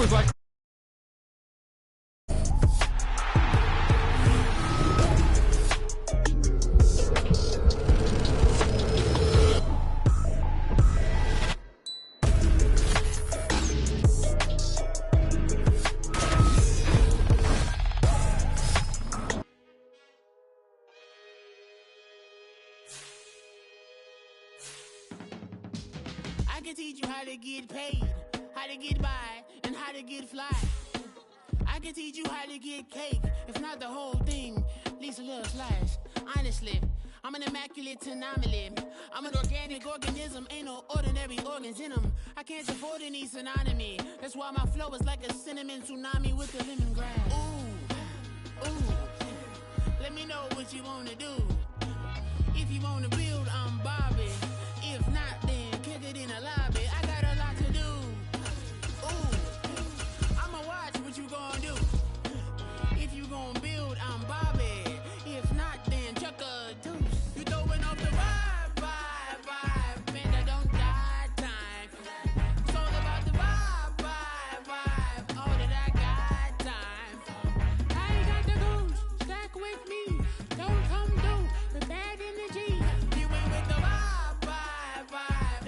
was like... I can teach you how to get paid, how to get by, and how to get fly. I can teach you how to get cake, if not the whole thing, at least a little slice. Honestly, I'm an immaculate anomaly. I'm an organic organism, ain't no ordinary organs in them. I can't afford any synonymy. That's why my flow is like a cinnamon tsunami with the lemongrass. Ooh, ooh, let me know what you wanna do. If you wanna build, I'm Bobby. If not, then kick it in the lobby. I got a lot to do. Ooh, I'ma watch what you gon' do. If you gon' build, I'm Bobby. If not, then chuck a deuce. You throwing off the vibe, man, I don't die time. It's all about the vibe, all that I got time. I ain't got the goose, stack with me. Don't come through the bad energy. You ain't with the vibe,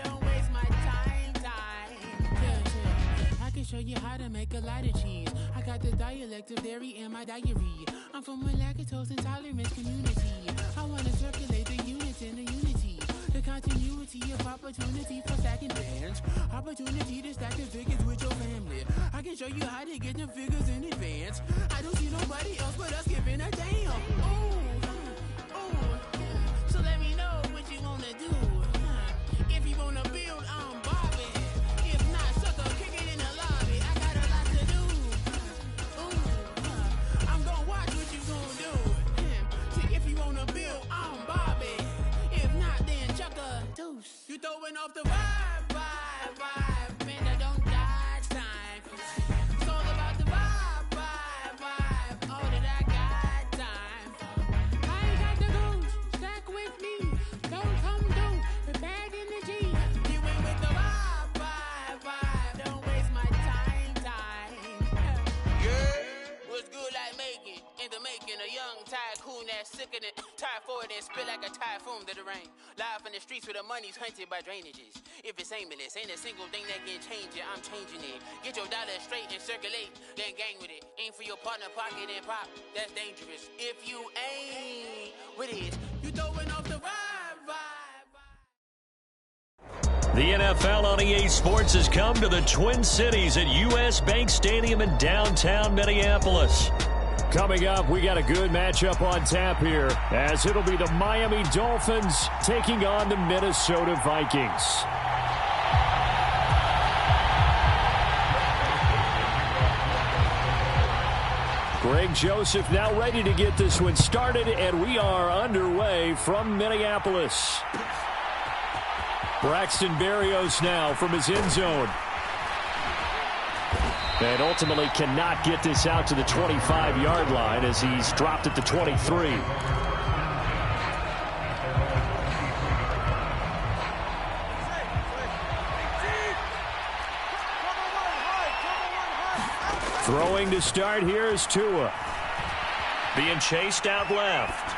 don't waste my time. Yeah. I can show you how to make a lot of cheese. I got the dialect of dairy in my diary. I'm from a lactose intolerance community. I wanna circulate the units in the unity. The continuity of opportunity for stacking bands. Opportunity to stack the figures with your family. I can show you how to get the figures in advance. I don't see nobody else but us giving a damn. Ooh, so let me know what you wanna do. If you wanna build, I'm Bobby. If not, sucker, kick it in the lobby. I got a lot to do. Ooh, I'm gonna watch what you gonna do. See, if you wanna build, I'm Bobby. If not, then chuck a deuce. You throwing off the vibe, man, I don't die time. It's all about the vibe, all that I got time. I ain't got the goose, stack with me. Don't come through with bad energy. You ain't with the vibe, don't waste my time. Yeah, what's good like making? In the making, a young tycoon that's sicker than typhoid and spit like a typhoon to the rain. Live in the streets where the money's hunted by drainages. If it's aimless, ain't a single thing that can change it, I'm changing it. Get your dollar straight and circulate, then gang with it. Aim for your partner, pocket and pop, that's dangerous. If you ain't with it, you throwing off the vibe. The NFL on EA Sports has come to the Twin Cities at US Bank Stadium in downtown Minneapolis. Coming up, we got a good matchup on tap here, as it'll be the Miami Dolphins taking on the Minnesota Vikings. Greg Joseph now ready to get this one started, and we are underway from Minneapolis. Braxton Berrios now from his end zone. And ultimately cannot get this out to the 25-yard line as he's dropped at the 23. Throwing to start here is Tua. Being chased out left.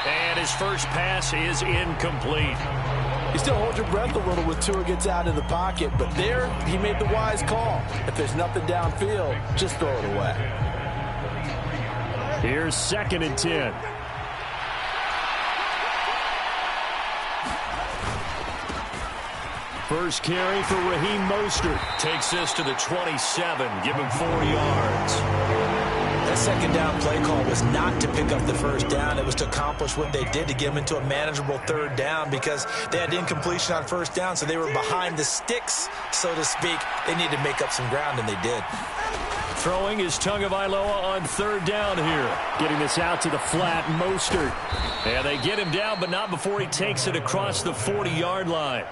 And his first pass is incomplete. You still hold your breath a little when Tua gets out of the pocket, but there he made the wise call. If there's nothing downfield, just throw it away. Here's 2nd and 10. First carry for Raheem Mostert. Takes this to the 27. Give him 4 yards. That second down play call was not to pick up the first down. It was to accomplish what they did, to get them into a manageable 3rd down, because they had incompletion on 1st down, so they were behind the sticks, so to speak. They needed to make up some ground, and they did. Throwing is Tagovailoa on 3rd down here. Getting this out to the flat, Mostert. And they get him down, but not before he takes it across the 40-yard line.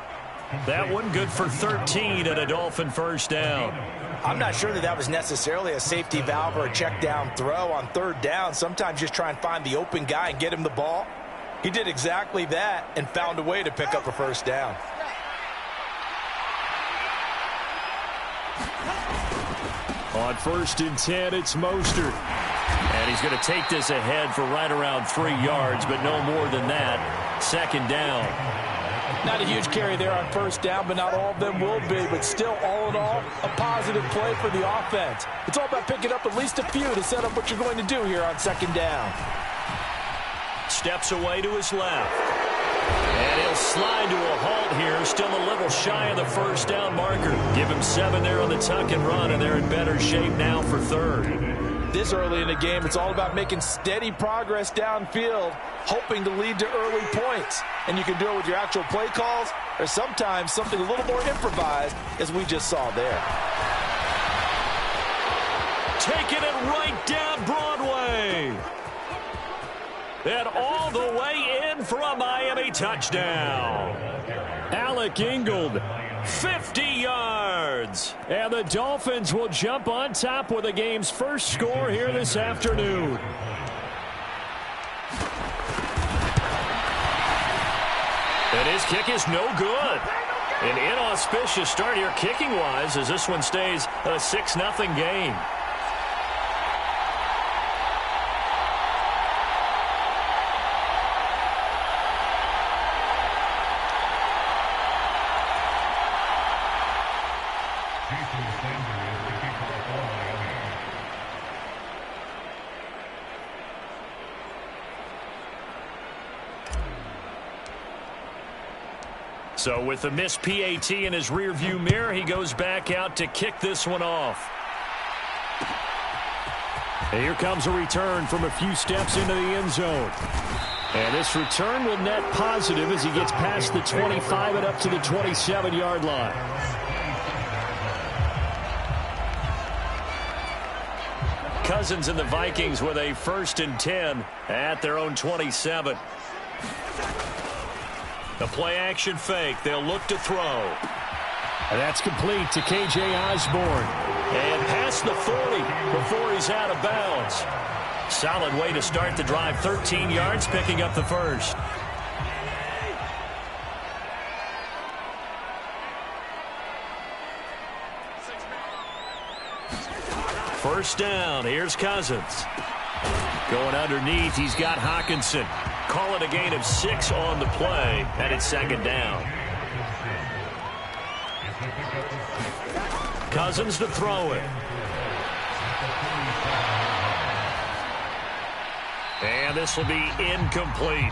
That one good for 13 and a Dolphin first down. I'm not sure that was necessarily a safety valve or a check down throw on 3rd down. Sometimes just try and find the open guy and get him the ball. He did exactly that and found a way to pick up a first down. On 1st and 10, it's Mostert. And he's going to take this ahead for right around 3 yards, but no more than that. 2nd down. Not a huge carry there on 1st down, but not all of them will be. But still, all in all, a positive play for the offense. It's all about picking up at least a few to set up what you're going to do here on 2nd down. Steps away to his left. And he'll slide to a halt here. Still a little shy of the 1st down marker. Give him 7 there on the tuck and run, and they're in better shape now for 3rd. This early in the game, it's all about making steady progress downfield, hoping to lead to early points. And you can do it with your actual play calls, or sometimes something a little more improvised, as we just saw there. Taking it right down Broadway. And all the way in for a Miami touchdown. Alec Ingold, 50 yards. And the Dolphins will jump on top with the game's first score here this afternoon. And his kick is no good. An inauspicious start here kicking-wise as this one stays a 6-0 game. So with the missed PAT in his rearview mirror, he goes back out to kick this one off. And here comes a return from a few steps into the end zone. And this return will net positive as he gets past the 25 and up to the 27-yard line. Cousins and the Vikings with a 1st and 10 at their own 27. The play-action fake. They'll look to throw. And that's complete to K.J. Osborne. And past the 40 before he's out of bounds. Solid way to start the drive. 13 yards, picking up the 1st. First down. Here's Cousins. Going underneath, he's got Hockenson. Call it a gain of 6 on the play, and it's 2nd down. Cousins to throw it. And this will be incomplete.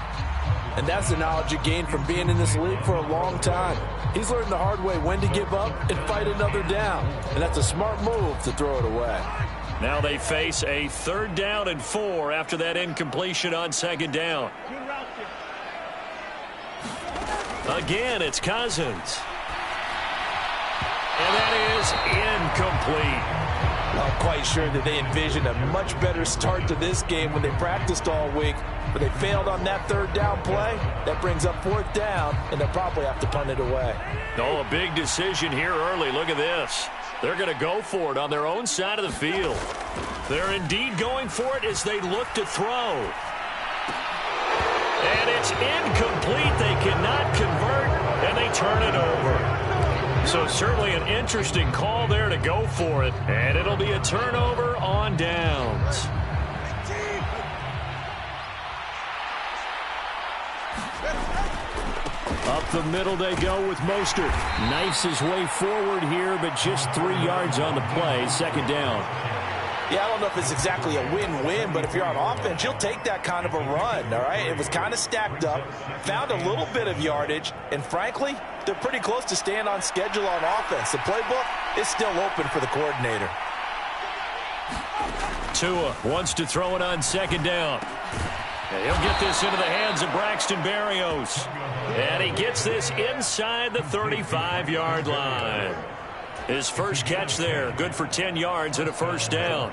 And that's the knowledge you gain from being in this league for a long time. He's learned the hard way when to give up and fight another down. And that's a smart move to throw it away. Now they face a 3rd down and 4 after that incompletion on 2nd down. Again, it's Cousins. And that is incomplete. I'm quite sure that they envisioned a much better start to this game when they practiced all week, but they failed on that 3rd down play. That brings up 4th down, and they'll probably have to punt it away. Oh, a big decision here early. Look at this. They're going to go for it on their own side of the field. They're indeed going for it as they look to throw. And it's incomplete. They cannot convert, and they turn it over. So certainly an interesting call there to go for it. And it'll be a turnover on downs. Up the middle they go with Mostert. Knifes his way forward here, but just 3 yards on the play. 2nd down. Yeah, I don't know if it's exactly a win-win, but if you're on offense, you'll take that kind of a run, all right? It was kind of stacked up, found a little bit of yardage, and frankly, they're pretty close to staying on schedule on offense. The playbook is still open for the coordinator. Tua wants to throw it on 2nd down. And he'll get this into the hands of Braxton Berrios. And he gets this inside the 35-yard line. His first catch there, good for 10 yards and a 1st down.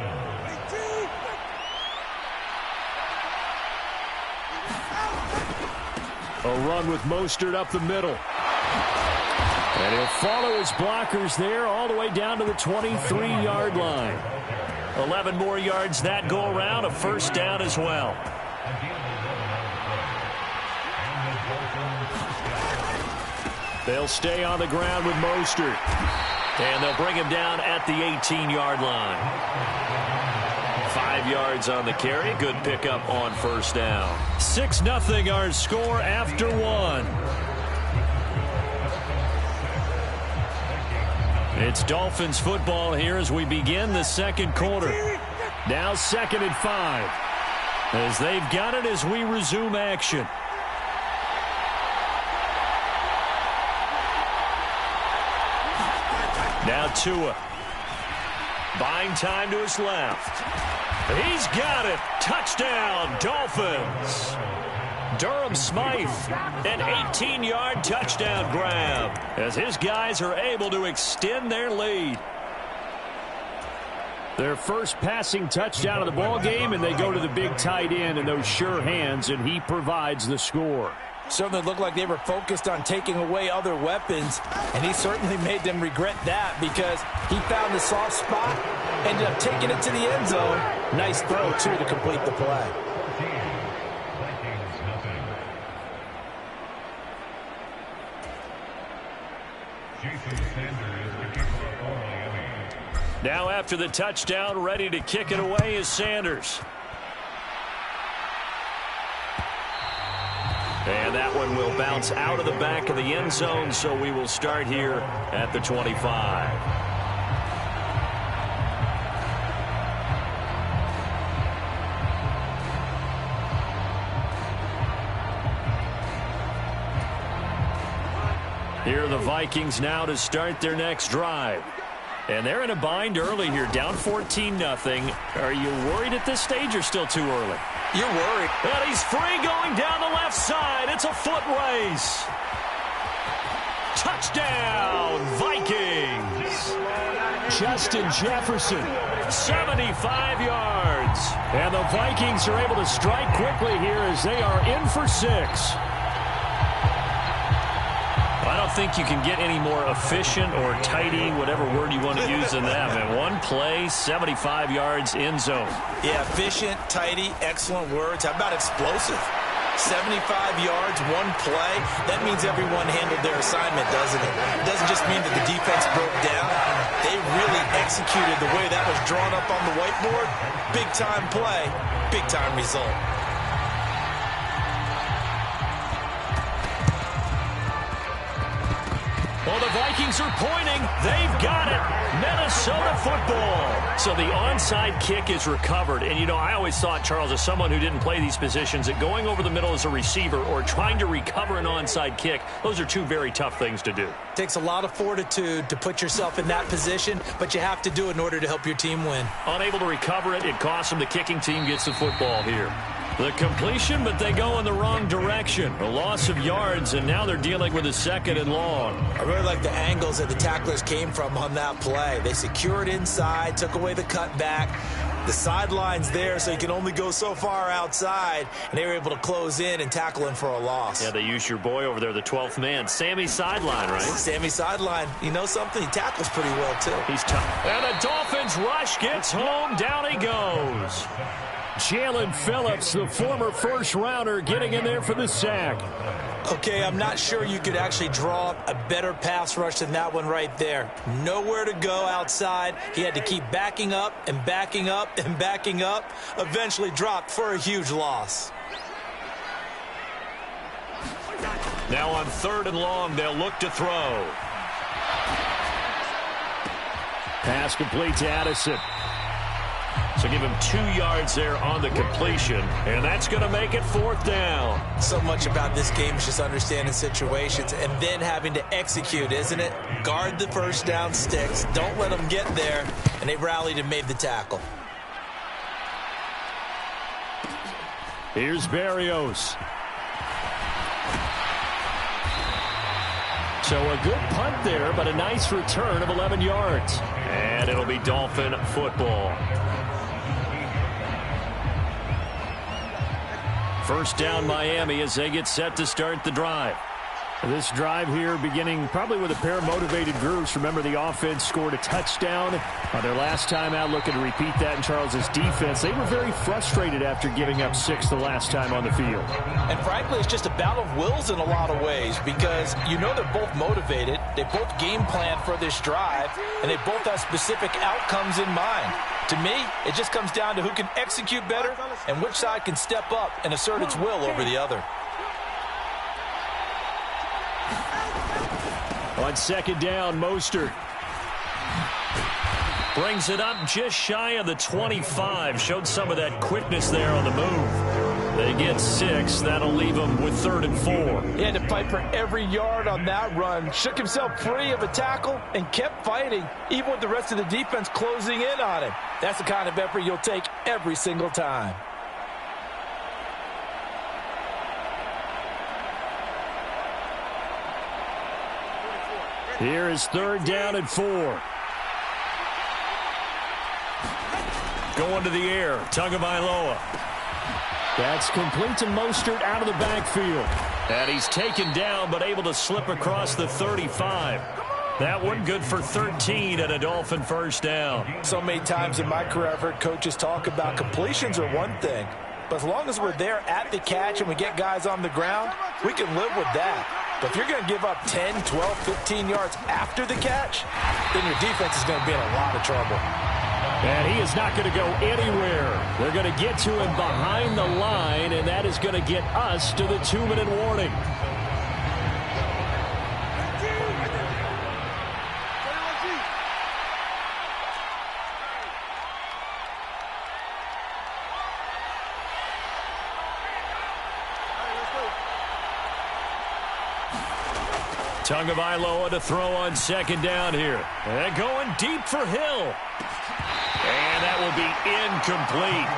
A run with Mostert up the middle. And he'll follow his blockers there all the way down to the 23-yard line. 11 more yards that go around, a 1st down as well. They'll stay on the ground with Mostert. And they'll bring him down at the 18-yard line. 5 yards on the carry. Good pickup on first down. 6-0 our score after 1. It's Dolphins football here as we begin the second quarter. Now 2nd and 5. As they've got it as we resume action. Now Tua. Buying time to his left. He's got it. Touchdown, Dolphins. Durham Smythe, an 18-yard touchdown grab as his guys are able to extend their lead. Their first passing touchdown of the ball game, and they go to the big tight end in those sure hands, and he provides the score. Certainly looked like they were focused on taking away other weapons, and he certainly made them regret that because he found the soft spot, ended up taking it to the end zone. Nice throw, too, to complete the play. Now after the touchdown, ready to kick it away is Sanders. And that one will bounce out of the back of the end zone, so we will start here at the 25. Here are the Vikings now to start their next drive. And they're in a bind early here, down 14-0. Are you worried at this stage or still too early? You're worried. And he's free going down the left side. It's a foot race. Touchdown, Vikings. Justin Jefferson, 75 yards. And the Vikings are able to strike quickly here as they are in for 6. I don't think you can get any more efficient or tidy, whatever word you want to use than that, man. One play, 75 yards, end zone. Yeah, efficient, tidy, excellent words. How about explosive? 75 yards, one play. That means everyone handled their assignment, doesn't it? It doesn't just mean that the defense broke down. They really executed the way that was drawn up on the whiteboard. Big-time play, big-time result. Well, the Vikings are pointing. They've got it. Minnesota football. So the onside kick is recovered. And, you know, I always thought, Charles, as someone who didn't play these positions, that going over the middle as a receiver or trying to recover an onside kick, those are two very tough things to do. It takes a lot of fortitude to put yourself in that position, but you have to do it in order to help your team win. Unable to recover it, it costs them. The kicking team gets the football here. The completion, but they go in the wrong direction. A loss of yards, and now they're dealing with a 2nd and long. I really like the angles that the tacklers came from on that play. They secured inside, took away the cutback. The sideline's there, so you can only go so far outside, and they were able to close in and tackle him for a loss. Yeah, they used your boy over there, the 12th man. Sammy Sideline, right? Sammy Sideline. You know something? He tackles pretty well, too. He's tough. And the Dolphins rush gets home. Down he goes. Jalen Phillips, the former first-rounder, getting in there for the sack. Okay, I'm not sure you could actually draw up a better pass rush than that one right there. Nowhere to go outside. He had to keep backing up and backing up and backing up. Eventually dropped for a huge loss. Now on 3rd and long, they'll look to throw. Pass complete to Addison. So give him 2 yards there on the completion, and that's going to make it 4th down. So much about this game is just understanding situations and then having to execute, isn't it? Guard the first down sticks. Don't let them get there, and they rallied and made the tackle. Here's Berrios. So a good punt there, but a nice return of 11 yards. And it'll be Dolphin football. First down Miami as they get set to start the drive. This drive here beginning probably with a pair of motivated groups. Remember, the offense scored a touchdown on their last time out, looking to repeat that in Charles's defense. They were very frustrated after giving up 6 the last time on the field. And frankly, it's just a battle of wills in a lot of ways because you know they're both motivated. They both game plan for this drive, and they both have specific outcomes in mind. To me, it just comes down to who can execute better and which side can step up and assert its will over the other. On second down, Mostert brings it up just shy of the 25. Showed some of that quickness there on the move. They get 6. That'll leave them with 3rd and 4. He had to fight for every yard on that run. Shook himself free of a tackle and kept fighting, even with the rest of the defense closing in on him. That's the kind of effort you'll take every single time. Here is 3rd down and 4. Going to the air, Tagovailoa. That's complete to Mostert out of the backfield. And he's taken down, but able to slip across the 35. That one good for 13 and a Dolphin first down. So many times in my career I've heard coaches talk about completions are one thing, but as long as we're there at the catch and we get guys on the ground, we can live with that. But if you're going to give up 10, 12, 15 yards after the catch, then your defense is going to be in a lot of trouble. And he is not going to go anywhere. They're going to get to him behind the line, and that is going to get us to the 2-minute warning. Tagovailoa to throw on second down here. And going deep for Hill. And that will be incomplete.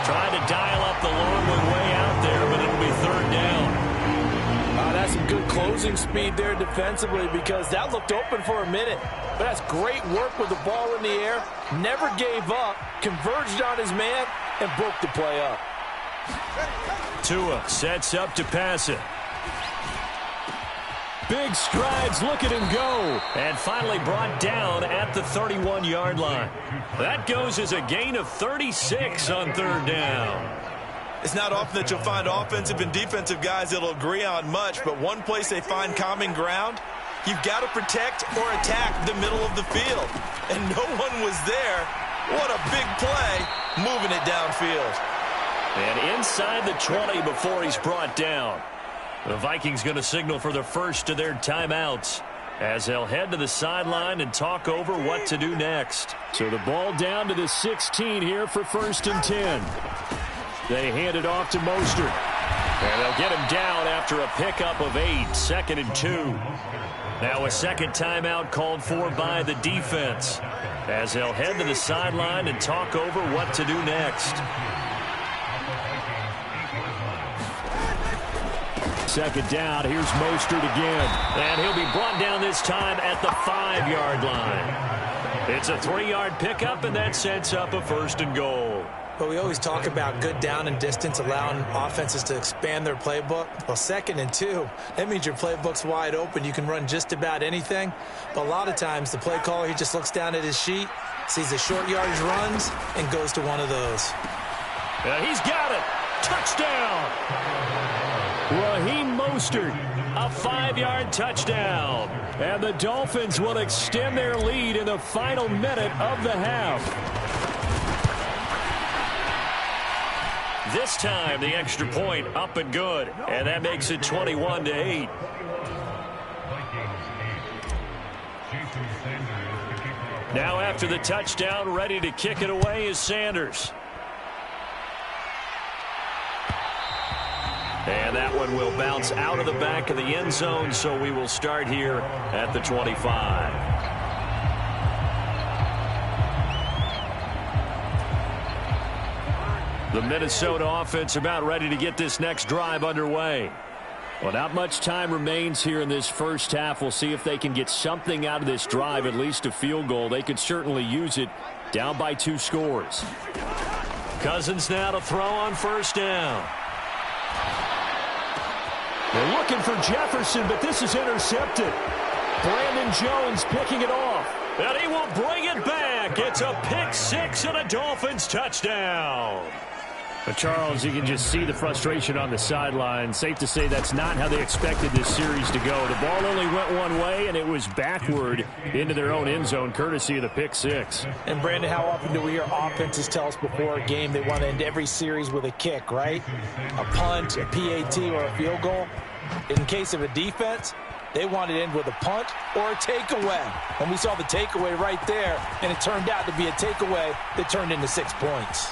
Trying to dial up the long one way out there, but it'll be 3rd down. That's some good closing speed there defensively because that looked open for a minute. But that's great work with the ball in the air. Never gave up, converged on his man, and broke the play up. Tua sets up to pass it. Big strides, look at him go. And finally brought down at the 31-yard line. That goes as a gain of 36 on 3rd down. It's not often that you'll find offensive and defensive guys that'll agree on much, but one place they find common ground, you've got to protect or attack the middle of the field. And no one was there. What a big play, moving it downfield. And inside the 20 before he's brought down. The Vikings going to signal for the first of their timeouts as they'll head to the sideline and talk over what to do next. So the ball down to the 16 here for 1st and 10. They hand it off to Mostert. And they'll get him down after a pickup of 8, 2nd and 2. Now a second timeout called for by the defense as they'll head to the sideline and talk over what to do next. 2nd down, here's Mostert again. And he'll be brought down this time at the 5-yard line. It's a 3-yard pickup, and that sets up a 1st and goal. But we always talk about good down and distance, allowing offenses to expand their playbook. Well, 2nd and 2, that means your playbook's wide open. You can run just about anything. But a lot of times, the play caller, he just looks down at his sheet, sees the short yardage runs, and goes to one of those. He's got it. Touchdown. Raheem Mostert, a 5-yard touchdown. And the Dolphins will extend their lead in the final minute of the half. This time, the extra point up and good. And that makes it 21-8. Now after the touchdown, ready to kick it away is Sanders. And that one will bounce out of the back of the end zone, so we will start here at the 25. The Minnesota offense about ready to get this next drive underway. Well, not much time remains here in this first half. We'll see if they can get something out of this drive, at least a field goal. They could certainly use it, down by 2 scores. Cousins now to throw on 1st down. They're looking for Jefferson, but this is intercepted. Brandon Jones picking it off. And he will bring it back. It's a pick six and a Dolphins touchdown. But Charles, you can just see the frustration on the sideline. Safe to say that's not how they expected this series to go. The ball only went one way, and it was backward into their own end zone, courtesy of the pick six. And, Brandon, how often do we hear offenses tell us before a game they want to end every series with a kick, right? A punt, a PAT, or a field goal. In case of a defense, they want to end with a punt or a takeaway. And we saw the takeaway right there, and it turned out to be a takeaway that turned into 6 points.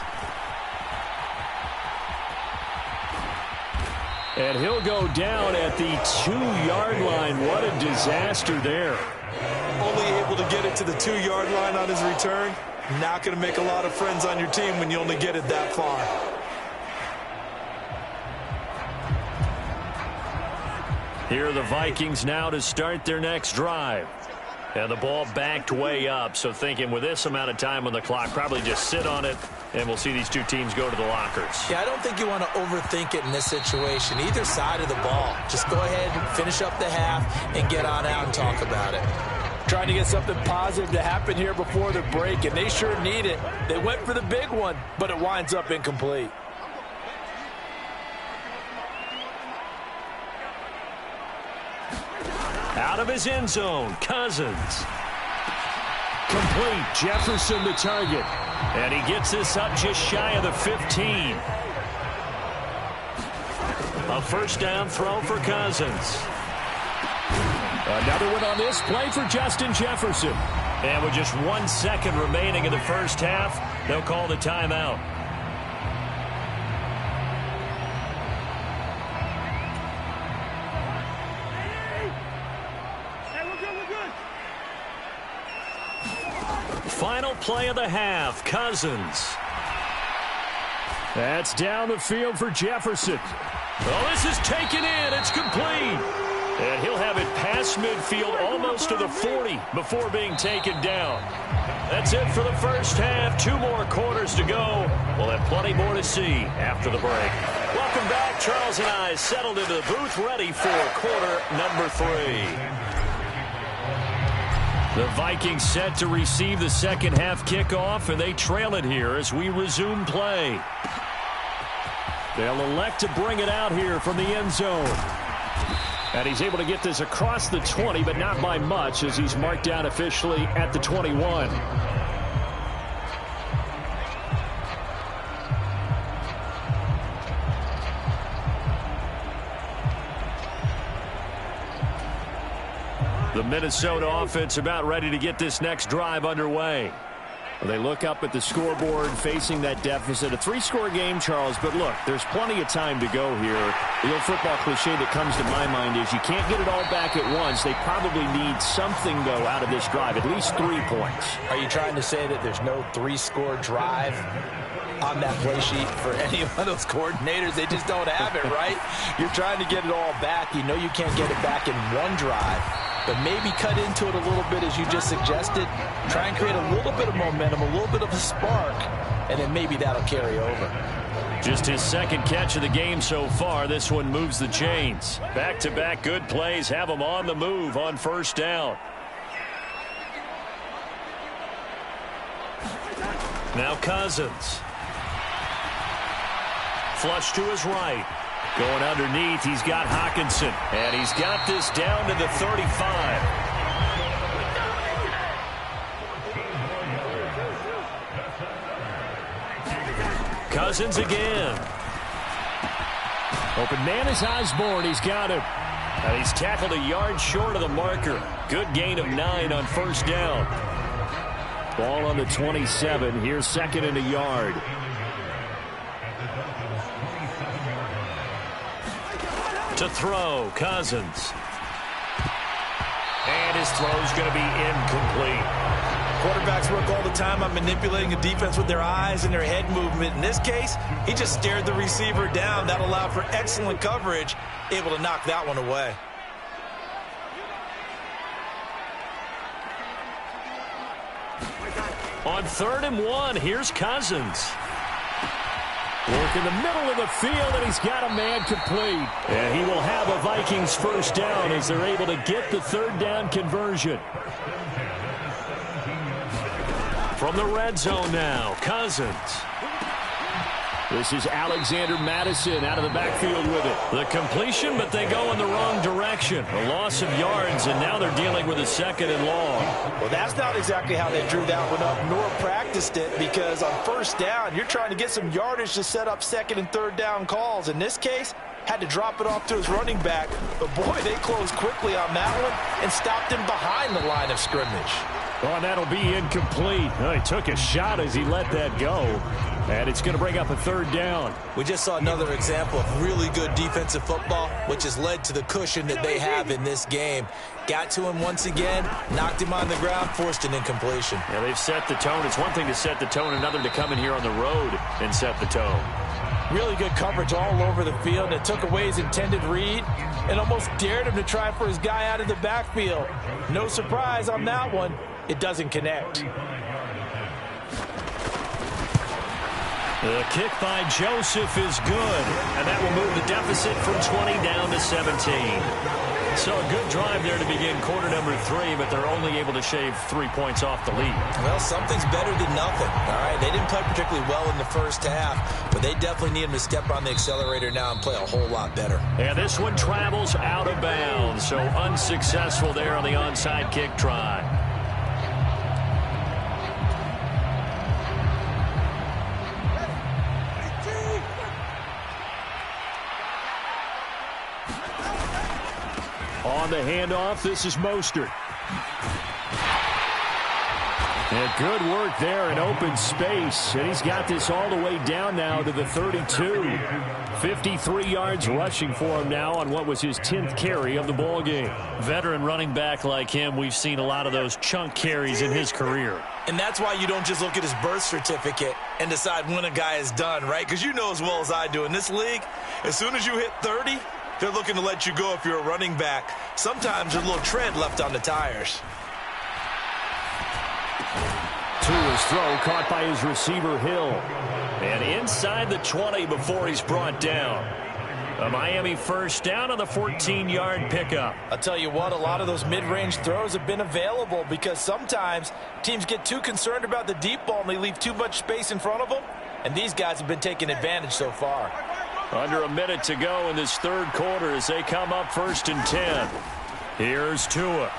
And he'll go down at the 2-yard line. What a disaster there. Only able to get it to the 2-yard line on his return. Not going to make a lot of friends on your team when you only get it that far. Here are the Vikings now to start their next drive. And the ball backed way up, so thinking with this amount of time on the clock, probably just sit on it, and we'll see these two teams go to the lockers. Yeah, I don't think you want to overthink it in this situation. Either side of the ball. Just go ahead and finish up the half and get on out and talk about it. Trying to get something positive to happen here before the break, and they sure need it. They went for the big one, but it winds up incomplete. Out of his end zone, Cousins. Complete, Jefferson the target. And he gets this up just shy of the 15. A first down throw for Cousins. Another one on this play for Justin Jefferson. And with just 1 second remaining in the first half, they'll call the timeout. Final play of the half, Cousins. That's down the field for Jefferson. Oh, this is taken in. It's complete. And he'll have it past midfield almost to the 40 before being taken down. That's it for the first half. 2 more quarters to go. We'll have plenty more to see after the break. Welcome back. Charles and I settled into the booth ready for quarter number 3. The Vikings set to receive the second half kickoff, and they trail it here as we resume play. They'll elect to bring it out here from the end zone. And he's able to get this across the 20, but not by much, as he's marked down officially at the 21. The Minnesota offense about ready to get this next drive underway. They look up at the scoreboard facing that deficit. A 3-score game, Charles, but look, there's plenty of time to go here. The old football cliche that comes to my mind is you can't get it all back at once. They probably need something, though, out of this drive, at least 3 points. Are you trying to say that there's no 3-score drive on that play sheet for any of those coordinators? They just don't have it, right? You're trying to get it all back. You know you can't get it back in one drive. But maybe cut into it a little bit, as you just suggested. Try and create a little bit of momentum, a little bit of a spark, and then maybe that'll carry over. Just his second catch of the game so far. This one moves the chains. Back-to-back good plays have him on the move on first down. Now Cousins. Flush to his right. Going underneath, he's got Hockenson. And he's got this down to the 35. Cousins again. Open man is Osborne. He's got him. And he's tackled a yard short of the marker. Good gain of 9 on first down. Ball on the 27. Here's second and a yard. To throw, Cousins. And his throw's going to be incomplete. Quarterbacks work all the time on manipulating a defense with their eyes and their head movement. In this case, he just stared the receiver down. That allowed for excellent coverage, able to knock that one away. On 3rd and 1, here's Cousins. Work in the middle of the field, and he's got a man complete. And he will have a Vikings first down as they're able to get the third down conversion. From the red zone now, Cousins. This is Alexander Madison out of the backfield with it. The completion, but they go in the wrong direction. A loss of yards, and now they're dealing with a second and long. Well, that's not exactly how they drew that one up, nor practiced it, because on first down, you're trying to get some yardage to set up second and third down calls. In this case, had to drop it off to his running back. But, boy, they closed quickly on that one and stopped him behind the line of scrimmage. Oh, and that'll be incomplete. Oh, he took a shot as he let that go. And it's going to bring up a third down. We just saw another example of really good defensive football, which has led to the cushion that they have in this game. Got to him once again, knocked him on the ground, forced an incompletion. Yeah, they've set the tone. It's one thing to set the tone, another to come in here on the road and set the tone. Really good coverage all over the field. It took away his intended read and almost dared him to try for his guy out of the backfield. No surprise on that one. It doesn't connect. The kick by Joseph is good, and that will move the deficit from 20 down to 17. So a good drive there to begin quarter number 3, but they're only able to shave 3 points off the lead. Well, something's better than nothing. All right, they didn't play particularly well in the first half, but they definitely need him to step on the accelerator now and play a whole lot better. And this one travels out of bounds, so unsuccessful there on the onside kick try. On the handoff, this is Mostert. And good work there in open space. And he's got this all the way down now to the 32. 53 yards rushing for him now on what was his 10th carry of the ball game. Veteran running back like him, we've seen a lot of those chunk carries in his career. And that's why you don't just look at his birth certificate and decide when a guy is done, right? Because you know as well as I do, in this league, as soon as you hit 30, they're looking to let you go if you're a running back. Sometimes there's a little tread left on the tires. To his throw, caught by his receiver, Hill. And inside the 20 before he's brought down. A Miami first down on the 14-yard pickup. I'll tell you what, a lot of those mid-range throws have been available because sometimes teams get too concerned about the deep ball and they leave too much space in front of them. And these guys have been taking advantage so far. Under a minute to go in this third quarter as they come up 1st and 10. Here's Tua.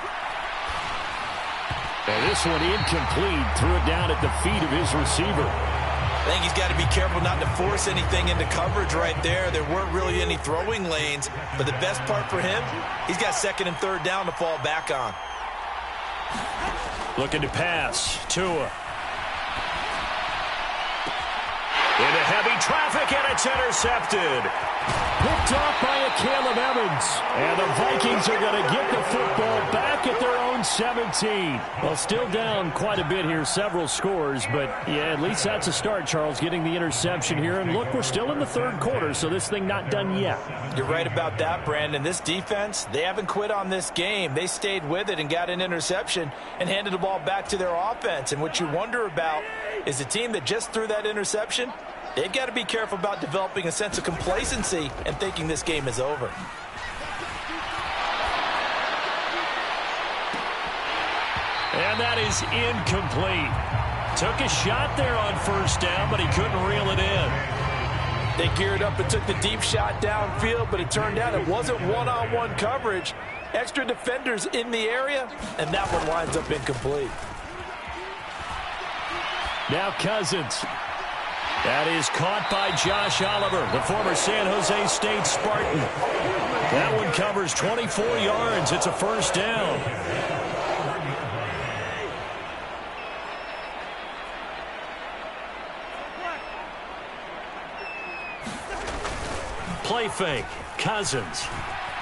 And this one incomplete. Threw it down at the feet of his receiver. I think he's got to be careful not to force anything into coverage right there. There weren't really any throwing lanes. But the best part for him, he's got 2nd and 3rd down to fall back on. Looking to pass. Tua. Into heavy traffic, and it's intercepted. Picked off by Caleb Evans. And the Vikings are going to get the football back at their own 17. Well, still down quite a bit here, several scores. But, yeah, at least that's a start, Charles, getting the interception here. And, look, we're still in the third quarter, so this thing not done yet. You're right about that, Brandon. This defense, they haven't quit on this game. They stayed with it and got an interception and handed the ball back to their offense. And what you wonder about is the team that just threw that interception, they've got to be careful about developing a sense of complacency and thinking this game is over. And that is incomplete. Took a shot there on first down, but he couldn't reel it in. They geared up and took the deep shot downfield, but it turned out it wasn't one-on-one coverage. Extra defenders in the area, and that one winds up incomplete. Now Cousins. That is caught by Josh Oliver, the former San Jose State Spartan. That one covers 24 yards. It's a first down. Play fake. Cousins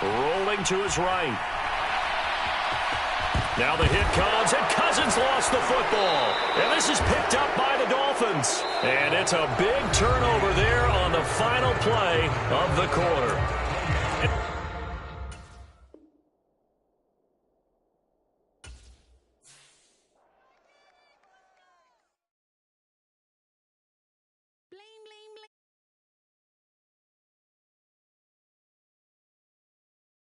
rolling to his right. Now the hit comes, and Cousins lost the football. And this is picked up by the Dolphins. And it's a big turnover there on the final play of the quarter.